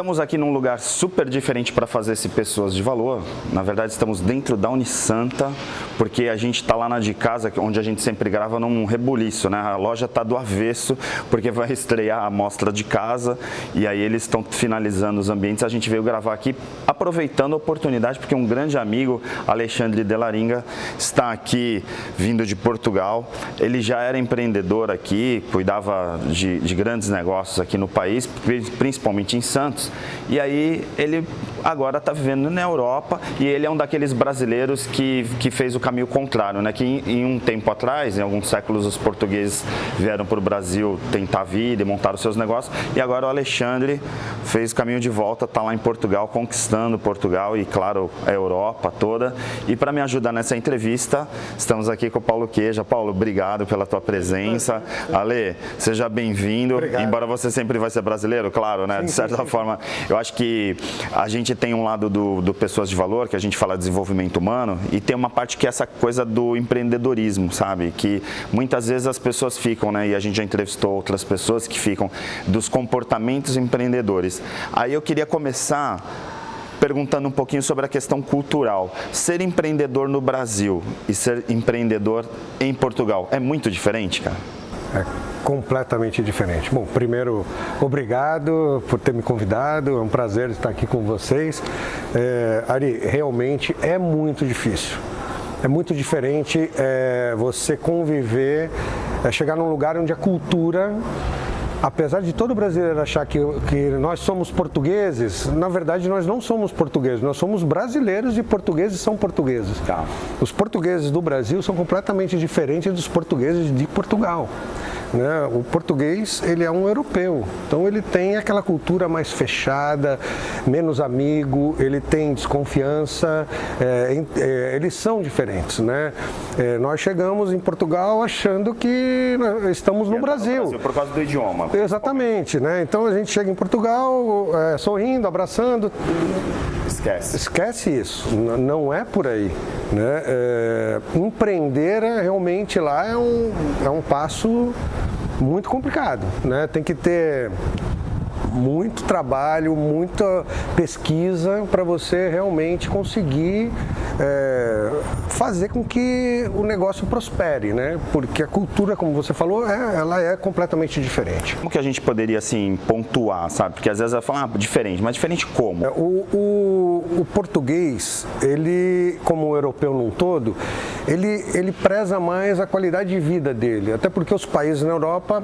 Estamos aqui num lugar super diferente para fazer esse Pessoas de Valor. Na verdade, estamos dentro da Unisanta, porque a gente está lá na de casa, onde a gente sempre grava, num rebuliço, né? A loja está do avesso, porque vai estrear a mostra de casa, e aí eles estão finalizando os ambientes. A gente veio gravar aqui, aproveitando a oportunidade, porque um grande amigo, Alexandre Delaringa, está aqui, vindo de Portugal. Ele já era empreendedor aqui, cuidava de grandes negócios aqui no país, principalmente em Santos, e aí ele agora está vivendo na Europa, e ele é um daqueles brasileiros que fez o caminho contrário, né? Que em um tempo atrás, em alguns séculos, os portugueses vieram para o Brasil tentar vir e montar os seus negócios, e agora o Alexandre fez o caminho de volta, está lá em Portugal, conquistando Portugal e, claro, a Europa toda. E para me ajudar nessa entrevista, estamos aqui com o Paulo Queja. Paulo, obrigado pela tua presença. Ale, seja bem-vindo, embora você sempre vai ser brasileiro, claro, né? De certa forma, eu acho que a gente tem um lado do Pessoas de Valor, que a gente fala de desenvolvimento humano, e tem uma parte que é essa coisa do empreendedorismo, sabe? Que muitas vezes as pessoas ficam, né? E a gente já entrevistou outras pessoas que ficam dos comportamentos empreendedores. Aí eu queria começar perguntando um pouquinho sobre a questão cultural. Ser empreendedor no Brasil e ser empreendedor em Portugal é muito diferente, cara? É completamente diferente. Bom, primeiro, obrigado por ter me convidado, é um prazer estar aqui com vocês. Ari, realmente é muito difícil. É muito diferente você conviver, chegar num lugar onde a cultura, apesar de todo brasileiro achar que nós somos portugueses, na verdade nós não somos portugueses, nós somos brasileiros e portugueses são portugueses. Tá. Os portugueses do Brasil são completamente diferentes dos portugueses de Portugal. Né? O português, ele é um europeu, então ele tem aquela cultura mais fechada, menos amigo, ele tem desconfiança, eles são diferentes, né? Nós chegamos em Portugal achando que estamos no Brasil. Por causa do idioma. Exatamente, né? Então a gente chega em Portugal sorrindo, abraçando. Esquece isso, não é por aí. Né? Empreender realmente lá é um passo muito complicado, né? Tem que ter muito trabalho, muita pesquisa para você realmente conseguir fazer com que o negócio prospere, né? Porque a cultura, como você falou, ela é completamente diferente. Como que a gente poderia, assim, pontuar, sabe? Porque às vezes ela fala, diferente, mas diferente como? O português, ele, como o europeu num todo, ele preza mais a qualidade de vida dele, até porque os países na Europa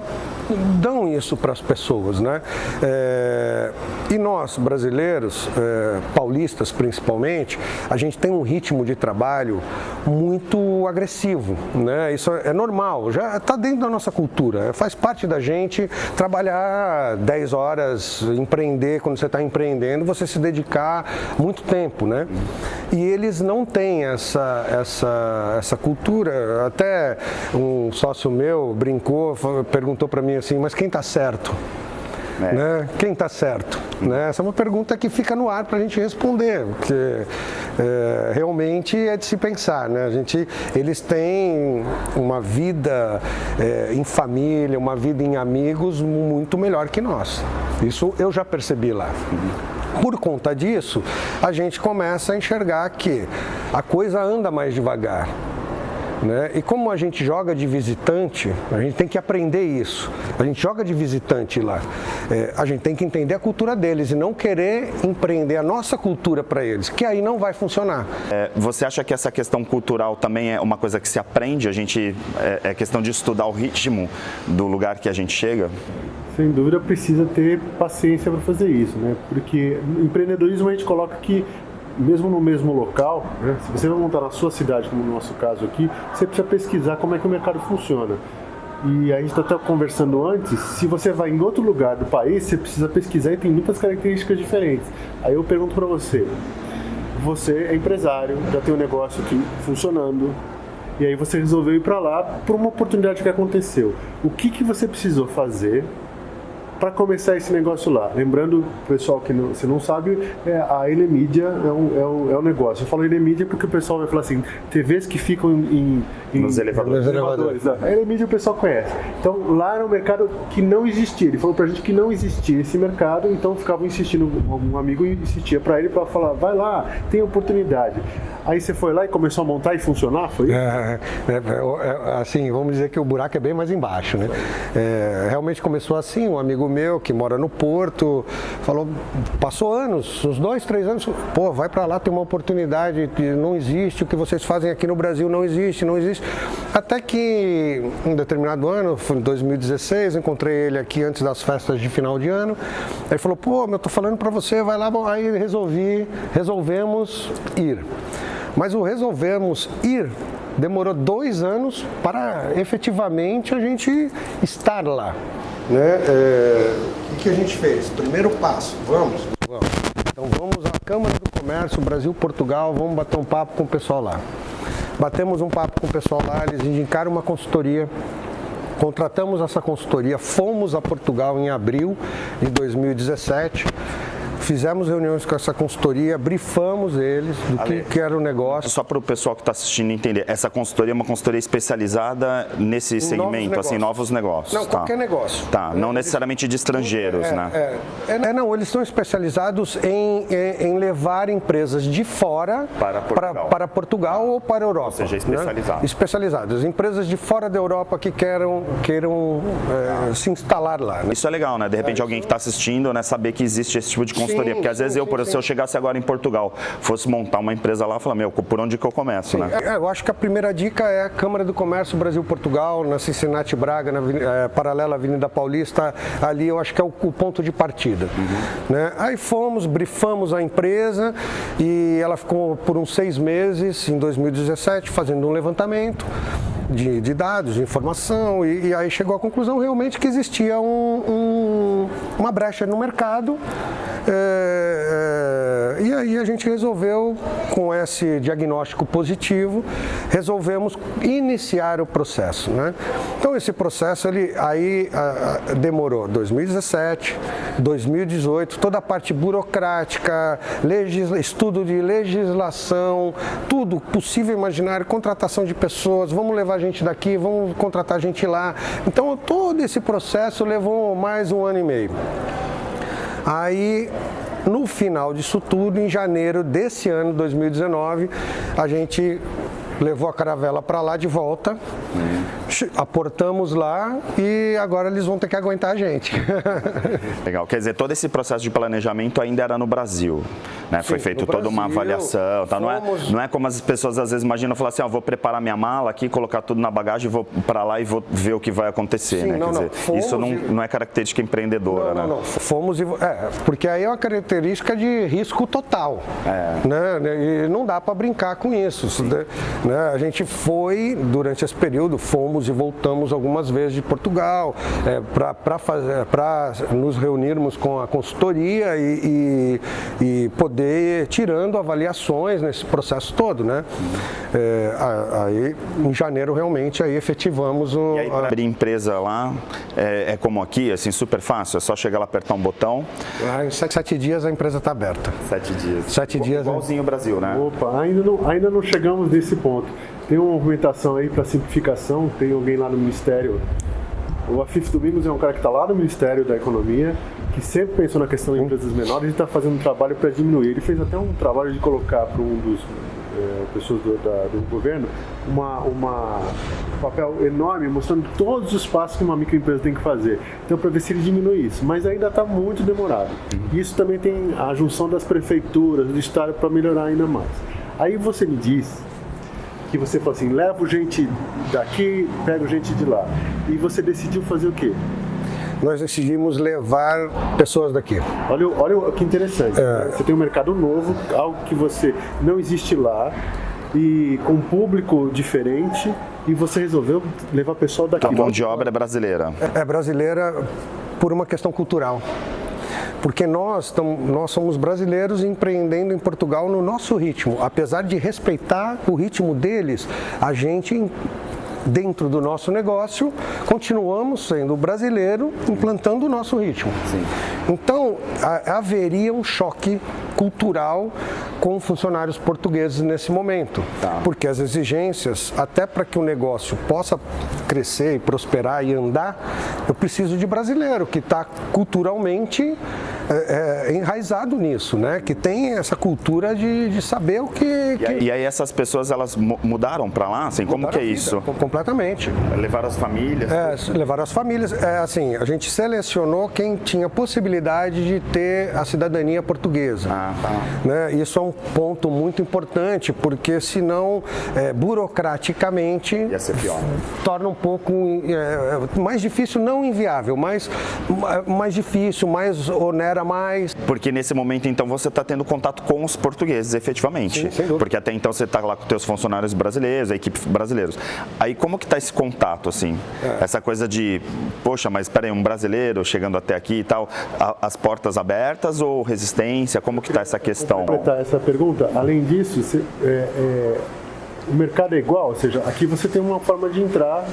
dão isso para as pessoas, né? E nós, brasileiros, paulistas principalmente, a gente tem um ritmo de trabalho muito agressivo, né? Isso é normal, já está dentro da nossa cultura, faz parte da gente trabalhar 10 horas, empreender, quando você está empreendendo, você se dedicar muito tempo, né? E eles não têm essa cultura. Até um sócio meu brincou, perguntou para mim assim, mas quem está certo? Né? Quem está certo? Né? Essa é uma pergunta que fica no ar para a gente responder, porque realmente é de se pensar. Né? Eles têm uma vida em família, uma vida em amigos muito melhor que nós. Isso eu já percebi lá. Por conta disso, a gente começa a enxergar que a coisa anda mais devagar. Né? E como a gente joga de visitante, a gente tem que aprender isso. A gente joga de visitante lá. A gente tem que entender a cultura deles e não querer empreender a nossa cultura para eles, que aí não vai funcionar. Você acha que essa questão cultural também é uma coisa que se aprende? É questão de estudar o ritmo do lugar que a gente chega? Sem dúvida precisa ter paciência para fazer isso, né? Porque no empreendedorismo a gente coloca que mesmo no mesmo local, né? Se você vai montar na sua cidade, como no nosso caso aqui, você precisa pesquisar como é que o mercado funciona. E a gente está até conversando antes, se você vai em outro lugar do país, você precisa pesquisar e tem muitas características diferentes. Aí eu pergunto para você é empresário, já tem um negócio aqui funcionando, e aí você resolveu ir para lá por uma oportunidade que aconteceu. O que você precisou fazer para começar esse negócio lá. Lembrando, pessoal que você não sabe, a Elemídia é o negócio. Eu falo Elemídia porque o pessoal vai falar assim, TVs que ficam nos elevadores. A Elemídia o pessoal conhece. Então lá era um mercado que não existia. Ele falou pra gente que não existia esse mercado, então ficava insistindo, um amigo insistia para ele para falar, vai lá, tem oportunidade. Aí você foi lá e começou a montar e funcionar, foi isso? Assim, vamos dizer que o buraco é bem mais embaixo, né? Realmente começou assim, um amigo meu que mora no Porto, falou, passou anos, uns 2, 3 anos, pô, vai para lá, tem uma oportunidade, não existe, o que vocês fazem aqui no Brasil não existe. Até que, em determinado ano, foi em 2016, encontrei ele aqui antes das festas de final de ano, aí falou, pô, eu tô falando para você, vai lá, bom, aí resolvemos ir. Mas o resolvemos ir demorou 2 anos para efetivamente a gente estar lá. Né? O que a gente fez? Primeiro passo, vamos. Então vamos à Câmara do Comércio, Brasil, Portugal, vamos bater um papo com o pessoal lá. Batemos um papo com o pessoal lá, eles indicaram uma consultoria. Contratamos essa consultoria, fomos a Portugal em abril de 2017. Fizemos reuniões com essa consultoria, brifamos eles do que era o negócio. Só para o pessoal que está assistindo entender, essa consultoria é uma consultoria especializada nesse segmento, assim, novos negócios. Não, qualquer negócio. Tá, não necessariamente de estrangeiros, né? Não, eles são especializados em levar empresas de fora para Portugal ou para a Europa. Ou seja, especializados. Né? Especializados. Empresas de fora da Europa que queiram se instalar lá. Né? Isso é legal, né? De repente alguém que está assistindo, né, saber que existe esse tipo de consultoria. Porque às vezes se eu chegasse agora em Portugal, fosse montar uma empresa lá, eu falar, por onde que eu começo, né? Eu acho que a primeira dica é a Câmara do Comércio Brasil-Portugal, na Cincinnati Braga, paralela à Avenida Paulista, ali eu acho que é o ponto de partida. Né? Aí brifamos a empresa e ela ficou por uns 6 meses, em 2017, fazendo um levantamento de dados, de informação, e aí chegou à conclusão realmente que existia uma brecha no mercado. E aí a gente resolveu, com esse diagnóstico positivo, resolvemos iniciar o processo. Né? Então esse processo demorou 2017, 2018, toda a parte burocrática, estudo de legislação, tudo possível imaginário, contratação de pessoas, vamos levar gente daqui, vamos contratar gente lá. Então todo esse processo levou mais 1 ano e meio. Aí, no final disso tudo, em janeiro desse ano, 2019, a gente levou a caravela para lá de volta, aportamos lá e agora eles vão ter que aguentar a gente. Legal, quer dizer, todo esse processo de planejamento ainda era no Brasil, né? Foi feito toda uma avaliação, tá? Não é como as pessoas às vezes imaginam, falar assim, vou preparar minha mala aqui, colocar tudo na bagagem, vou para lá e vou ver o que vai acontecer, né? Isso não é característica empreendedora, né? Não, fomos porque aí é uma característica de risco total, né? E não dá para brincar com isso, né? A gente foi, durante esse período, fomos e voltamos algumas vezes de Portugal para nos reunirmos com a consultoria e poder tirando avaliações nesse processo todo, né? Aí, em janeiro, realmente, aí efetivamos E aí, para abrir empresa lá, é como aqui, assim, super fácil? É só chegar lá, apertar um botão? Em 7 dias a empresa está aberta. 7 dias. 7 dias. Igualzinho o Brasil, né? Opa, ainda não chegamos nesse ponto. Tem uma movimentação aí para simplificação, tem alguém lá no Ministério. O Afif Domingos é um cara que está lá no Ministério da Economia, que sempre pensou na questão de empresas menores e está fazendo um trabalho para diminuir. Ele fez até um trabalho de colocar para um dos pessoas do governo um papel enorme mostrando todos os passos que uma microempresa tem que fazer. Então, para ver se ele diminui isso. Mas ainda está muito demorado. E isso também tem a junção das prefeituras, do Estado, para melhorar ainda mais. Aí você me diz que você falou assim, levo gente daqui, pego gente de lá. E você decidiu fazer o quê? Nós decidimos levar pessoas daqui. Olha que interessante. Você tem um mercado novo, algo que você não existe lá, e com um público diferente, e você resolveu levar pessoal daqui. A mão de obra é brasileira. É brasileira por uma questão cultural. Porque nós somos brasileiros empreendendo em Portugal no nosso ritmo. Apesar de respeitar o ritmo deles, a gente dentro do nosso negócio, continuamos sendo brasileiro, implantando o nosso ritmo. Sim. Então, haveria um choque cultural com funcionários portugueses nesse momento, porque as exigências, até para que o negócio possa crescer e prosperar e andar, eu preciso de brasileiro que está culturalmente enraizado nisso, né? Que tem essa cultura de saber o que... E aí essas pessoas, elas mudaram para lá? Assim, como que é isso? Completamente. Levaram as famílias? Levaram as famílias. Assim, a gente selecionou quem tinha possibilidade de ter a cidadania portuguesa. Né? Isso é um ponto muito importante, porque senão, burocraticamente, ia ser pior. Torna um pouco mais difícil, não inviável, mas mais difícil, mais onera mais. Porque nesse momento, então, você está tendo contato com os portugueses, efetivamente. Sim, sem dúvida. Porque até então você está lá com teus funcionários brasileiros, a equipe brasileiros. Aí como que está esse contato, assim? Essa coisa de, poxa, mas espera aí, um brasileiro chegando até aqui e tal, as portas abertas ou resistência? Como que está essa questão? Para completar essa pergunta, além disso, o mercado é igual, ou seja, aqui você tem uma forma de entrar,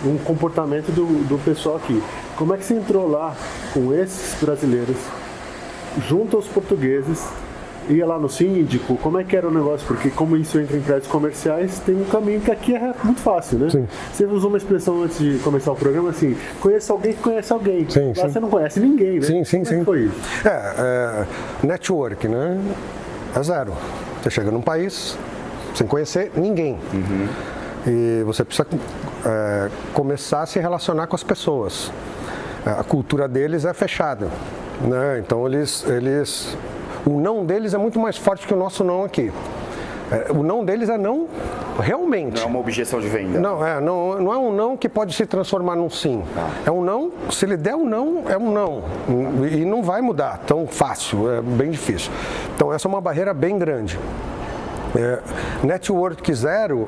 um comportamento do pessoal aqui. Como é que você entrou lá com esses brasileiros, junto aos portugueses, ia lá no síndico, como é que era o negócio? Porque como isso entra em prédios comerciais, tem um caminho que aqui é muito fácil, né? Sim. Você usou uma expressão antes de começar o programa assim, conheça alguém que conhece alguém. Sim, lá você não conhece ninguém, né? Sim. Como é que foi isso? Network, né? É zero. Você chega num país sem conhecer ninguém. E você precisa começar a se relacionar com as pessoas. A cultura deles é fechada, né? Então o não deles é muito mais forte que o nosso não aqui. O não deles é não realmente. Não é uma objeção de venda. Não é um não que pode se transformar num sim. É um não, se ele der um não, é um não. E não vai mudar tão fácil, é bem difícil. Então essa é uma barreira bem grande. Network zero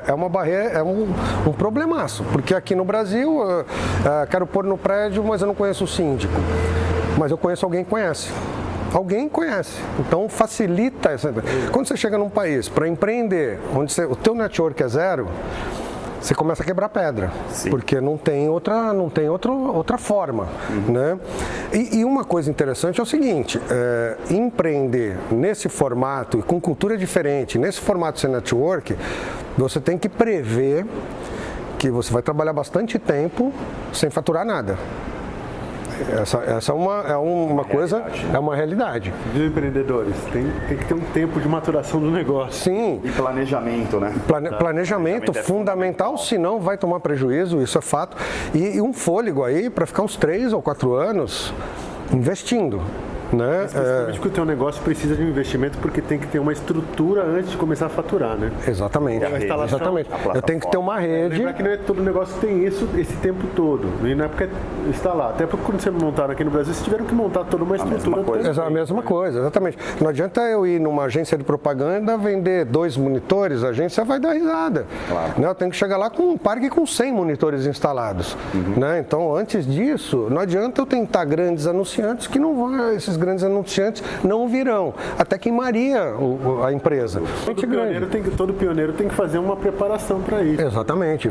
é uma barreira, é um problemaço, porque aqui no Brasil quero pôr no prédio, mas eu não conheço o síndico, mas eu conheço alguém que conhece. Alguém conhece, então facilita essa. Quando você chega num país para empreender, onde o teu network é zero, você começa a quebrar pedra, porque não tem outra forma, né? E uma coisa interessante é o seguinte, empreender nesse formato e com cultura diferente, nesse formato sem network, você tem que prever que você vai trabalhar bastante tempo sem faturar nada. Essa é uma coisa, é uma realidade. Viu, empreendedores? Tem que ter um tempo de maturação do negócio. Sim. E planejamento, né? Planejamento fundamental, senão vai tomar prejuízo, isso é fato. E um fôlego aí para ficar uns 3 ou 4 anos investindo. Né? Especificamente porque o teu negócio precisa de um investimento, porque tem que ter uma estrutura antes de começar a faturar, né? Exatamente. Eu tenho que ter uma rede. Lembrar que não é todo negócio que tem isso esse tempo todo. E não é porque está lá. Até porque quando vocês montaram aqui no Brasil, vocês tiveram que montar toda uma estrutura. A mesma coisa, exatamente. Não adianta eu ir numa agência de propaganda, vender 2 monitores, a agência vai dar risada. Claro. Né? Eu tenho que chegar lá com um parque com 100 monitores instalados. Né? Então, antes disso, não adianta eu tentar grandes anunciantes que não vão, esses grandes anunciantes não virão, até queimaria a empresa. Todo pioneiro tem que fazer uma preparação para isso. Exatamente,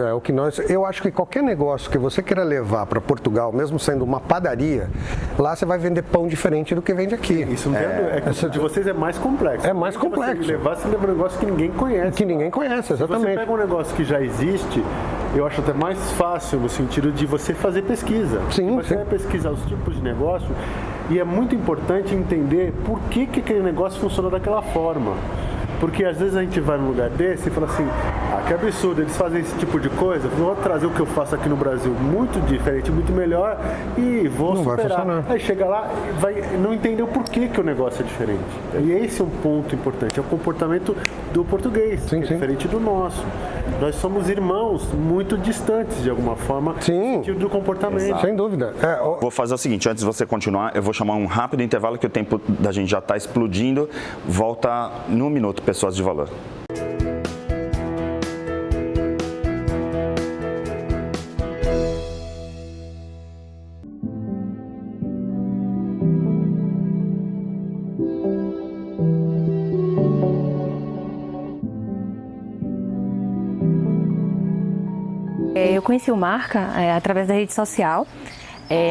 é o que eu acho que qualquer negócio que você queira levar para Portugal, mesmo sendo uma padaria, lá você vai vender pão diferente do que vende aqui. Isso não de vocês é mais complexo. É mais complexo. Você leva um negócio que ninguém conhece. Que ninguém conhece, exatamente. Se você pega um negócio que já existe, eu acho até mais fácil no sentido de você fazer pesquisa. Você vai pesquisar os tipos de negócio. E é muito importante entender por que aquele negócio funciona daquela forma. Porque às vezes a gente vai num lugar desse e fala assim, que absurdo, eles fazem esse tipo de coisa, vou trazer o que eu faço aqui no Brasil muito diferente, muito melhor e vou superar. Aí chega lá e vai não entender o porquê que o negócio é diferente. E esse é um ponto importante, é o comportamento do português, que é diferente do nosso. Nós somos irmãos muito distantes de alguma forma no sentido do comportamento. Exato. Sem dúvida. Vou fazer o seguinte, antes de você continuar, eu vou chamar um rápido intervalo que o tempo da gente já está explodindo. Volta num minuto, pessoas de valor. Eu conheci o Marca através da rede social.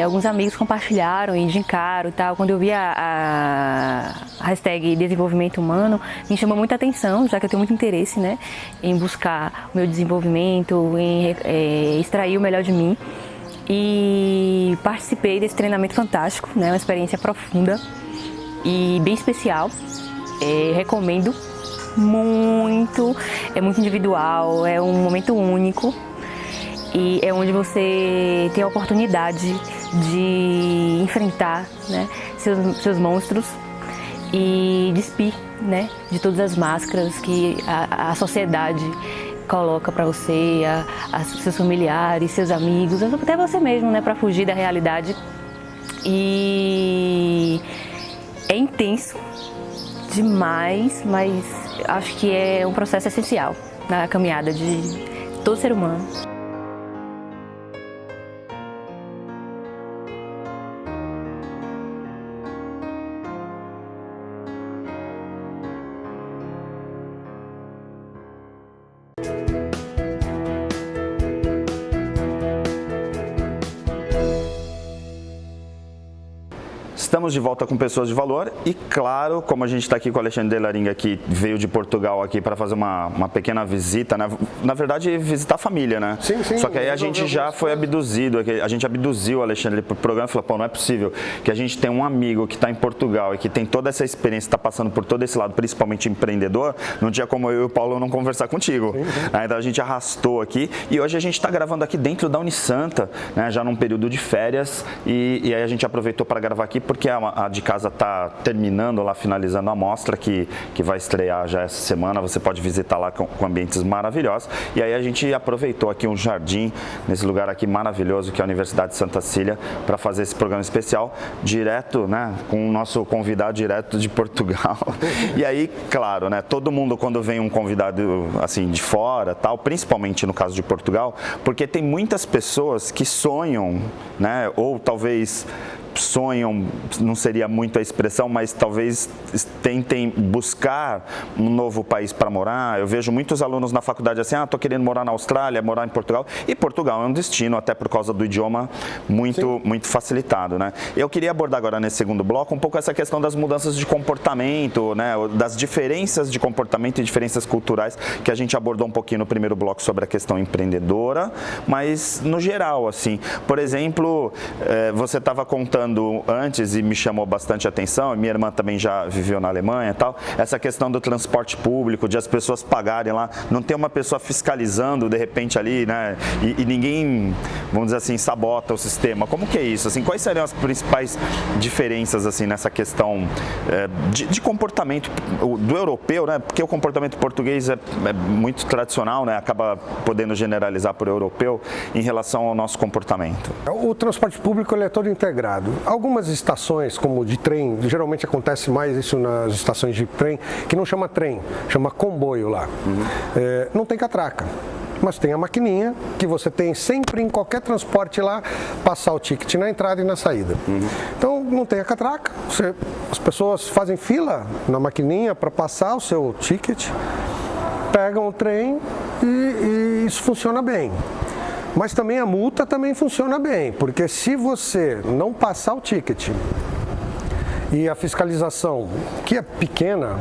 Alguns amigos compartilharam e indicaram e tal. Quando eu vi a hashtag desenvolvimento humano, me chamou muita atenção, já que eu tenho muito interesse, né, em buscar o meu desenvolvimento, em extrair o melhor de mim. E participei desse treinamento fantástico, né, uma experiência profunda e bem especial. Recomendo muito, é muito individual, é um momento único. E é onde você tem a oportunidade de enfrentar, né, seus monstros e despir, né, de todas as máscaras que a sociedade coloca para você, seus familiares, seus amigos, até você mesmo, né, para fugir da realidade. E é intenso demais, mas acho que é um processo essencial na caminhada de todo ser humano. Estamos de volta com Pessoas de Valor e, claro, como a gente está aqui com o Alexandre Delaringa, que veio de Portugal aqui para fazer uma pequena visita, né? Na verdade, visitar a família, né? Sim, sim. Só que aí a gente já foi abduzido, a gente abduziu o Alexandre para o programa e falou, pô, não é possível que a gente tem um amigo que está em Portugal e que tem toda essa experiência, está passando por todo esse lado, principalmente empreendedor, não tinha como eu e o Paulo não conversar contigo. Sim, sim. Então a gente arrastou aqui e hoje a gente está gravando aqui dentro da Unisanta, né? Já num período de férias e aí a gente aproveitou para gravar aqui porque a de casa está terminando lá, finalizando a mostra que vai estrear já essa semana. Você pode visitar lá com ambientes maravilhosos. E aí a gente aproveitou aqui um jardim, nesse lugar aqui maravilhoso que é a Universidade de Santa Cília, para fazer esse programa especial direto, né, com o nosso convidado direto de Portugal. E aí, claro, né, todo mundo quando vem um convidado assim de fora, tal, principalmente no caso de Portugal, porque tem muitas pessoas que sonham, né, ou talvez sonham, não seria muito a expressão, mas talvez tentem buscar um novo país para morar. Eu vejo muitos alunos na faculdade assim, estou querendo morar na Austrália, morar em Portugal, e Portugal é um destino, até por causa do idioma, muito facilitado, né? Eu queria abordar agora nesse segundo bloco um pouco essa questão das mudanças de comportamento, né, das diferenças de comportamento e diferenças culturais, que a gente abordou um pouquinho no primeiro bloco sobre a questão empreendedora, mas no geral, assim, por exemplo, você estava contando antes e me chamou bastante atenção, minha irmã também já viveu na Alemanha e tal, essa questão do transporte público, de as pessoas pagarem lá, não ter uma pessoa fiscalizando de repente ali, né, e ninguém, vamos dizer assim, sabota o sistema. Como que é isso? Assim, quais seriam as principais diferenças assim nessa questão de comportamento do europeu, né, porque o comportamento português é muito tradicional, né, acaba podendo generalizar por europeu em relação ao nosso comportamento. O transporte público ele é todo integrado. Algumas estações, como de trem, geralmente acontece mais isso nas estações de trem, que não chama trem, chama comboio lá. Não tem catraca, mas tem a maquininha que você tem sempre em qualquer transporte lá, passar o ticket na entrada e na saída. Então não tem a catraca, as pessoas fazem fila na maquininha para passar o seu ticket, pegam o trem e isso funciona bem. Mas também a multa também funciona bem, porque se você não passar o ticket e a fiscalização, que é pequena,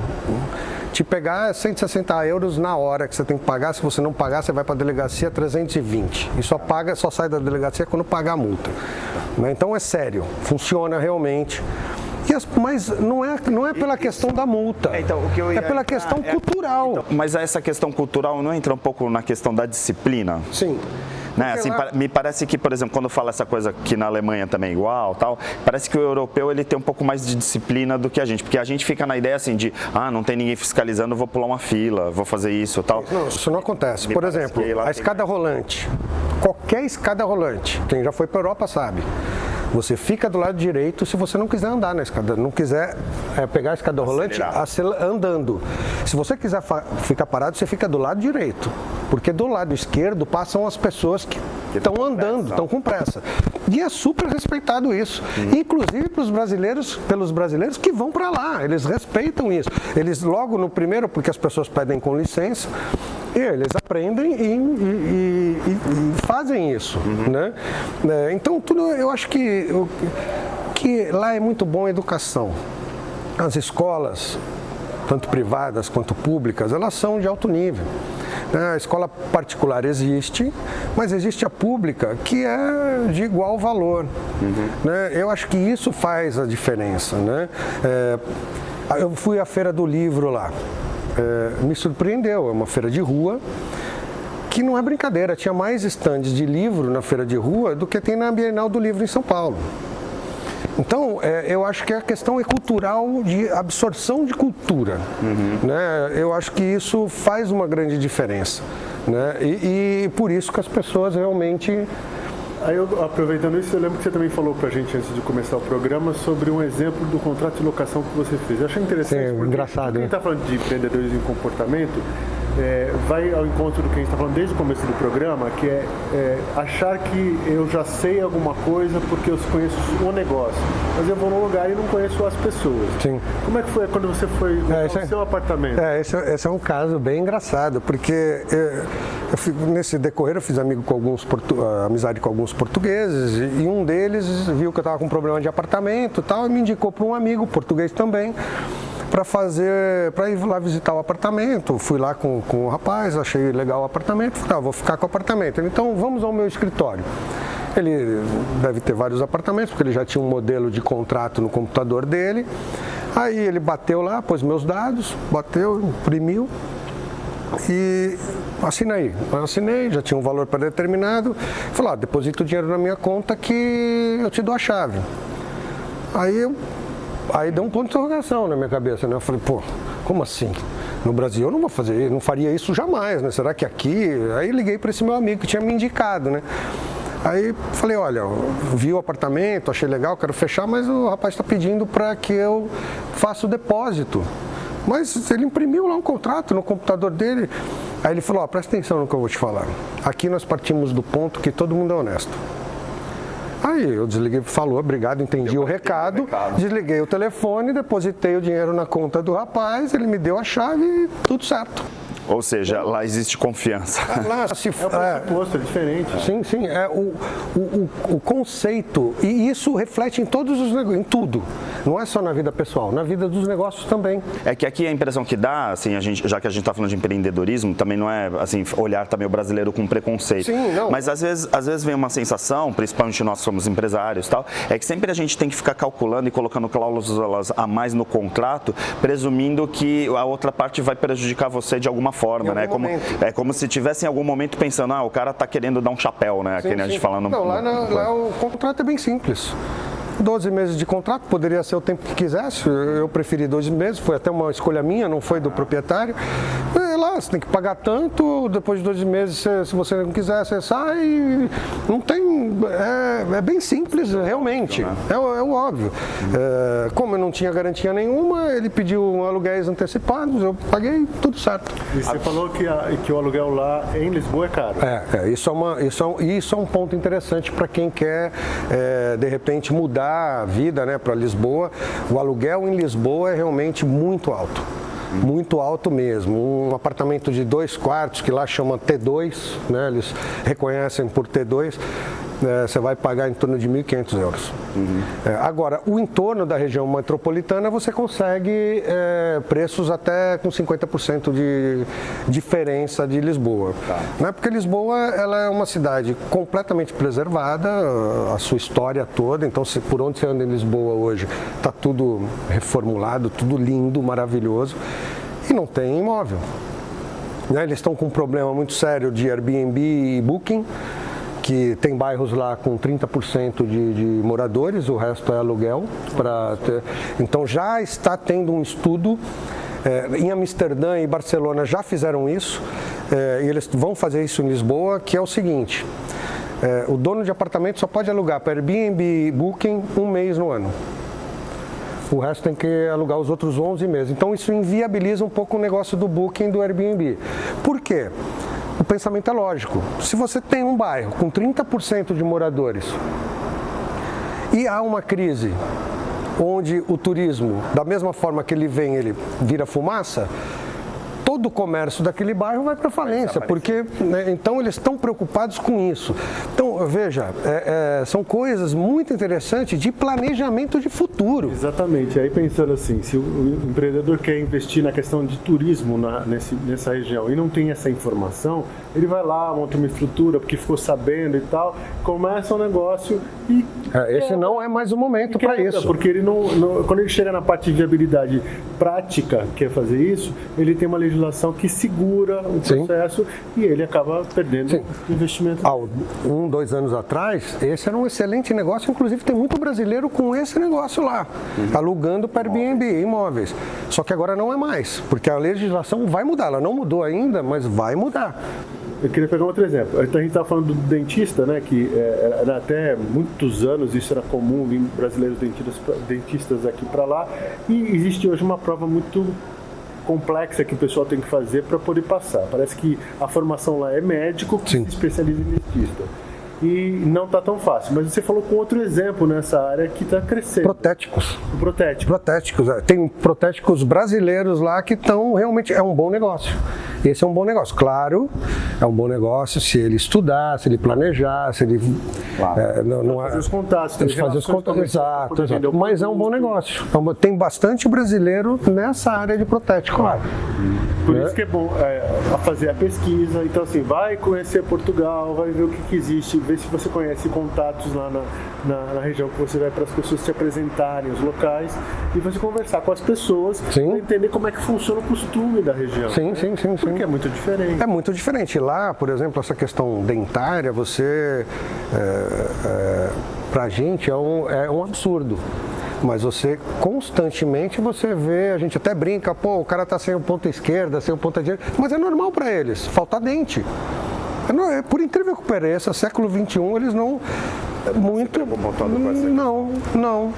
te pegar 160 euros na hora que você tem que pagar, se você não pagar, você vai para a delegacia 320. E só sai da delegacia quando pagar a multa. Então é sério, funciona realmente. Mas não é pela questão da multa, é pela questão cultural. Então, mas essa questão cultural não entra um pouco na questão da disciplina? Sim. Né? Assim, me parece que, por exemplo, quando fala essa coisa que na Alemanha também é igual, tal, parece que o europeu ele tem um pouco mais de disciplina do que a gente, porque a gente fica na ideia assim de, não tem ninguém fiscalizando, vou pular uma fila, vou fazer isso, tal. Não, isso não acontece. Por exemplo, a escada rolante, qualquer escada rolante, quem já foi para a Europa sabe. Você fica do lado direito se você não quiser andar na escada, não quiser pegar a escada rolante andando. Se você quiser ficar parado, você fica do lado direito, porque do lado esquerdo passam as pessoas que estão andando, estão com pressa. E é super respeitado isso, inclusive pelos brasileiros que vão para lá, eles respeitam isso. Eles logo no primeiro, porque as pessoas pedem com licença, E eles aprendem e fazem isso, né? Então, eu acho que lá é muito bom a educação. As escolas, tanto privadas quanto públicas, elas são de alto nível. A escola particular existe, mas existe a pública que é de igual valor. Eu acho que isso faz a diferença. Eu fui à Feira do Livro lá, me surpreendeu, é uma feira de rua, que não é brincadeira, tinha mais estandes de livro na feira de rua do que tem na Bienal do Livro em São Paulo. Então, eu acho que a questão é cultural, de absorção de cultura. Eu acho que isso faz uma grande diferença. E por isso que as pessoas realmente... Aí, aproveitando isso, eu lembro que você também falou pra gente antes de começar o programa sobre um exemplo do contrato de locação que você fez. Eu achei interessante, porque engraçado, quem está falando de empreendedorismo em comportamento, vai ao encontro do que a gente está falando desde o começo do programa, que é achar que eu já sei alguma coisa porque eu conheço o negócio, mas eu vou num lugar e não conheço as pessoas. Sim. Como é que foi quando você foi no seu apartamento? Esse é um caso bem engraçado, porque nesse decorrer eu fiz amizade com alguns portugueses e um deles viu que eu estava com um problema de apartamento e tal, e me indicou para um amigo português também, para ir lá visitar o apartamento. Fui lá com o rapaz, achei legal o apartamento, falei, vou ficar com o apartamento. Então vamos ao meu escritório. Ele deve ter vários apartamentos, porque ele já tinha um modelo de contrato no computador dele. Aí ele bateu lá, pôs meus dados, bateu, imprimiu e assina aí. Eu assinei, já tinha um valor pré-determinado. Falei, deposita o dinheiro na minha conta que eu te dou a chave. Aí deu um ponto de interrogação na minha cabeça, né? Eu falei, como assim? No Brasil eu não vou fazer, não faria isso jamais, né? Será que aqui? Aí liguei para esse meu amigo que tinha me indicado, né? Aí falei, olha, vi o apartamento, achei legal, quero fechar, mas o rapaz está pedindo para que eu faça o depósito. Mas ele imprimiu lá um contrato no computador dele. Aí ele falou, presta atenção no que eu vou te falar. Aqui nós partimos do ponto que todo mundo é honesto. Aí eu desliguei, falou, obrigado, entendi o recado, desliguei o telefone, depositei o dinheiro na conta do rapaz, ele me deu a chave e tudo certo. Ou seja, lá existe confiança. Lá, É o pressuposto, é diferente. Sim, o conceito, e isso reflete em todos os negócios, em tudo. Não é só na vida pessoal, na vida dos negócios também. É que aqui a impressão que dá, assim, já que a gente está falando de empreendedorismo, também não é assim, olhar também o brasileiro com preconceito. Sim, não. Mas às vezes vem uma sensação, principalmente nós somos empresários e tal, é que sempre a gente tem que ficar calculando e colocando cláusulas a mais no contrato, presumindo que a outra parte vai prejudicar você de alguma forma, né? Como se tivesse em algum momento pensando, o cara tá querendo dar um chapéu, né? Sim, a gente falando. Não, lá o contrato é bem simples. 12 meses de contrato, poderia ser o tempo que quisesse, eu preferi 12 meses, foi até uma escolha minha, não foi do proprietário. Lá, você tem que pagar tanto, depois de 12 meses, se você não quiser, você sai, não tem, é bem simples, realmente, é o óbvio. Como eu não tinha garantia nenhuma, ele pediu aluguéis antecipados, eu paguei, tudo certo. E você falou que o aluguel lá em Lisboa é caro. Isso é um ponto interessante para quem quer, de repente, mudar a vida, né, para Lisboa. O aluguel em Lisboa é realmente muito alto. Muito alto mesmo. Um apartamento de 2 quartos, que lá chama T2, né, eles reconhecem por T2, você vai pagar em torno de 1.500 euros. Agora, o entorno da região metropolitana, você consegue preços até com 50% de diferença de Lisboa. Né? Porque Lisboa ela é uma cidade completamente preservada, a sua história toda, então por onde você anda em Lisboa hoje, está tudo reformulado, tudo lindo, maravilhoso, e não tem imóvel. Né? Eles estão com um problema muito sério de Airbnb e Booking, que tem bairros lá com 30% de moradores, o resto é aluguel. Então já está tendo um estudo, em Amsterdã e Barcelona já fizeram isso, e eles vão fazer isso em Lisboa, que é o seguinte, o dono de apartamento só pode alugar para Airbnb e Booking 1 mês no ano. O resto tem que alugar os outros 11 meses. Então isso inviabiliza um pouco o negócio do Booking e do Airbnb. Por quê? O pensamento é lógico. Se você tem um bairro com 30% de moradores e há uma crise onde o turismo, da mesma forma que ele vem, ele vira fumaça, todo o comércio daquele bairro vai para falência, porque né, então eles estão preocupados com isso. Então, veja, são coisas muito interessantes de planejamento de futuro. Exatamente. Aí pensando assim, se o empreendedor quer investir na questão de turismo nessa região e não tem essa informação, ele vai lá, monta uma estrutura porque ficou sabendo e tal, começa um negócio e... Esse não é mais o momento para isso. Porque ele quando ele chega na parte de viabilidade prática, que é fazer isso, ele tem uma legislação que segura o processo e ele acaba perdendo o investimento. Há 2 anos atrás, esse era um excelente negócio, inclusive tem muito brasileiro com esse negócio lá, alugando para Airbnb, imóveis. Só que agora não é mais, porque a legislação vai mudar, ela não mudou ainda, mas vai mudar. Eu queria pegar outro exemplo. Então a gente estava falando do dentista, né? Que era até muitos anos isso era comum, vir brasileiros dentistas aqui para lá. E existe hoje uma prova muito complexa que o pessoal tem que fazer para poder passar. Parece que a formação lá é médico que se especializa em dentista. E não está tão fácil. Mas você falou com outro exemplo nessa área que está crescendo. Protéticos. Protéticos. Tem protéticos brasileiros lá que estão realmente... É um bom negócio. Esse é um bom negócio. Claro, é um bom negócio se ele estudar, se ele planejar, se ele... fazer os contatos. Fazer os contatos, exato. Mas é um bom negócio. Tem bastante brasileiro nessa área de protético lá. Por isso que é bom fazer a pesquisa. Então, assim, vai conhecer Portugal, vai ver o que existe, ver se você conhece contatos lá na região que você vai, para as pessoas te apresentarem os locais e você conversar com as pessoas para entender como é que funciona o costume da região. Sim. Porque é muito diferente. É muito diferente. Lá, por exemplo, essa questão dentária, pra gente é um absurdo. Mas você, constantemente, você vê, a gente até brinca, pô, o cara tá sem o ponta esquerda, sem o ponta direita, mas é normal para eles, falta dente. Por incrível que pareça, século XXI, eles não... Não.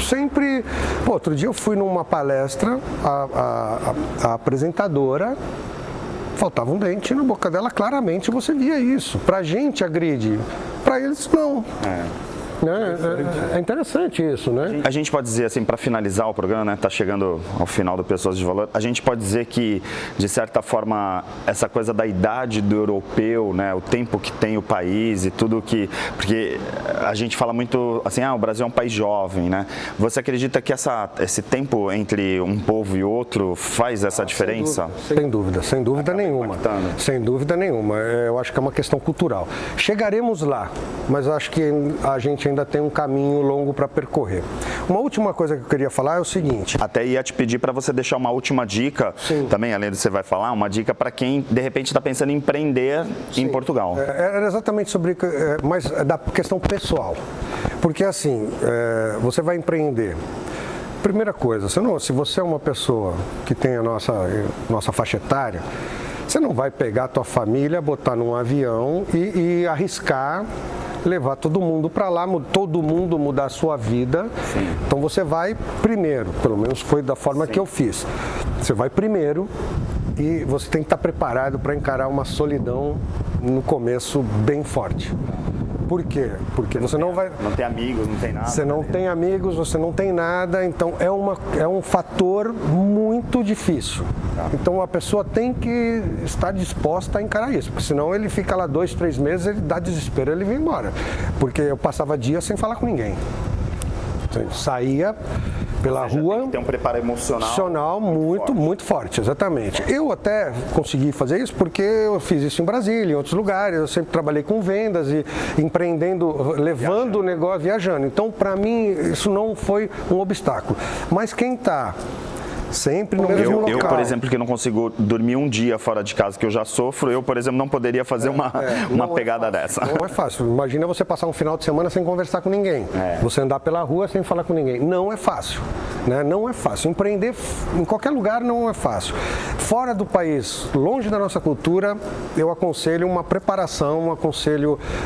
Sempre... Pô, outro dia eu fui numa palestra, a apresentadora... Faltava um dente na boca dela, claramente você via isso. Pra gente agride, pra eles não. É interessante isso, né? A gente pode dizer assim, para finalizar o programa, né? Tá chegando ao final do Pessoas de Valor. A gente pode dizer que, de certa forma, essa coisa da idade do europeu, né? O tempo que tem o país e tudo que... Porque a gente fala muito assim, o Brasil é um país jovem, né? Você acredita que esse tempo entre um povo e outro faz essa diferença? Sem dúvida nenhuma. Sem dúvida nenhuma. Eu acho que é uma questão cultural. Chegaremos lá, mas eu acho que a gente ainda tem um caminho longo para percorrer. Uma última coisa que eu queria falar é o seguinte. Até ia te pedir para você deixar uma última dica, também, além do que você vai falar, uma dica para quem, de repente, está pensando em empreender em Portugal. Era exatamente sobre, mas da questão pessoal. Porque, assim, você vai empreender. Primeira coisa, se você é uma pessoa que tem a nossa faixa etária, você não vai pegar a tua família, botar num avião e arriscar levar todo mundo para lá, todo mundo mudar a sua vida. Então você vai primeiro, pelo menos foi da forma que eu fiz. Você vai primeiro e você tem que estar preparado para encarar uma solidão no começo bem forte. Por quê? Porque você não vai... Não tem amigos, não tem nada. Você não tem amigos, você não tem nada, então é um fator muito difícil. Então a pessoa tem que estar disposta a encarar isso, porque senão ele fica lá 2, 3 meses, ele dá desespero, ele vem embora. Porque eu passava dias sem falar com ninguém. Saía pela rua. Tem que ter um preparo emocional muito forte, exatamente. Eu até consegui fazer isso porque eu fiz isso em Brasília, em outros lugares. Eu sempre trabalhei com vendas e empreendendo, levando o negócio, viajando. Então, para mim, isso não foi um obstáculo. Mas quem está sempre no mesmo local. Eu, por exemplo, que não consigo dormir um dia fora de casa, que eu já sofro, eu, por exemplo, não poderia fazer uma pegada dessa. Não é fácil. Imagina você passar um final de semana sem conversar com ninguém. Você andar pela rua sem falar com ninguém. Não é fácil. Né? Não é fácil. Empreender em qualquer lugar não é fácil. Fora do país, longe da nossa cultura, eu aconselho uma preparação,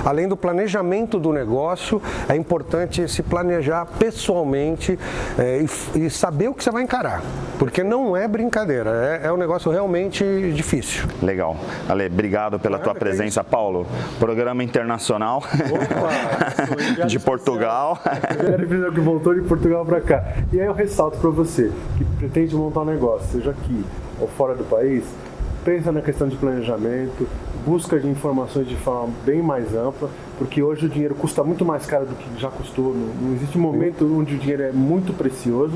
além do planejamento do negócio, é importante se planejar pessoalmente e saber o que você vai encarar. Porque não é brincadeira, é um negócio realmente difícil. Legal. Ale, obrigado pela tua presença, Paulo. Programa internacional de Portugal. Primeiro que voltou de Portugal para cá. E aí eu ressalto para você que pretende montar um negócio, seja aqui ou fora do país, pensa na questão de planejamento, busca de informações de forma bem mais ampla, porque hoje o dinheiro custa muito mais caro do que já custou. Não existe um momento onde o dinheiro é muito precioso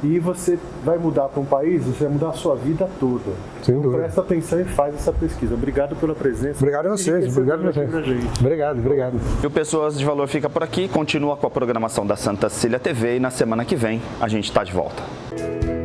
e você vai mudar para um país, você vai mudar a sua vida toda. Sem Então, dúvida. presta atenção e faz essa pesquisa. Obrigado pela presença. Obrigado a vocês, obrigado a vocês. vocês. Obrigado. E o Pessoas de Valor fica por aqui, continua com a programação da Santa Cecília TV e na semana que vem a gente está de volta.